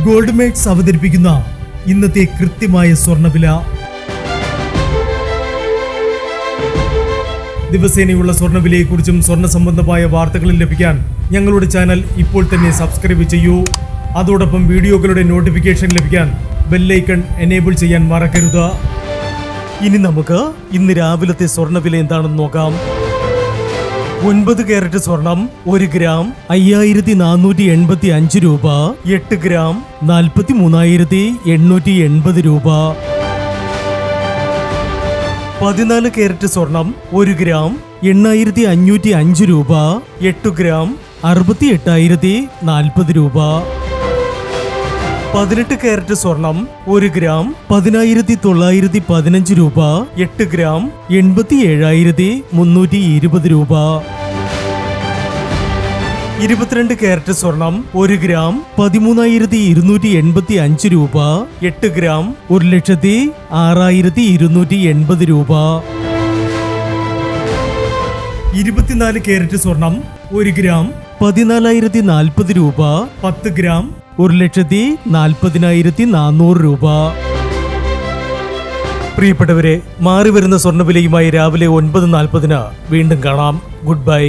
Gold makes അവതരിപ്പിക്കുന്ന ഇന്നത്തെ കൃത്യമായ സ്വർണ്ണവില. ദിവസേനയുള്ള സ്വർണ്ണവിലയെക്കുറിച്ചും സ്വർണ്ണ സംബന്ധമായ വാർത്തകളും ലഭിക്കാൻ ഞങ്ങളുടെ ചാനൽ ഇപ്പോൾ തന്നെ സബ്സ്ക്രൈബ് ചെയ്യൂ. അതോടൊപ്പം വീഡിയോകളുടെ നോട്ടിഫിക്കേഷൻ ലഭിക്കാൻ ബെല്ലൈക്കൺ എനേബിൾ ചെയ്യാൻ മറക്കരുത്. ഇനി നമുക്ക് ഇന്ന് രാവിലത്തെ സ്വർണ്ണവില എന്താണെന്ന് നോക്കാം. 9 കാരറ്റ് സ്വർണം 1 ഗ്രാം 5485 രൂപ. 8 ഗ്രാം 43,880 രൂപ. 14 കാരറ്റ് സ്വർണം 1 ഗ്രാം 8,505 രൂപ. 8 ഗ്രാം 68,040 രൂപ. 18 കാരറ്റ് സ്വർണം 1 ഗ്രാം 10,915 രൂപ. 8 ഗ്രാം 87,320 രൂപ. 22 കാരറ്റ് സ്വർണം 1 ഗ്രാം 13,285 രൂപ. 8 ഗ്രാം 1,06,280 രൂപ. 24 കാരറ്റ് സ്വർണം 1 ഗ്രാം 14,040 രൂപ. 10 ഗ്രാം 1,40,400 രൂപ. പ്രിയപ്പെട്ടവരെ, മാറിവരുന്ന സ്വർണ്ണവിലയുമായി രാവിലെ 9:40 വീണ്ടും കാണാം. Good bye.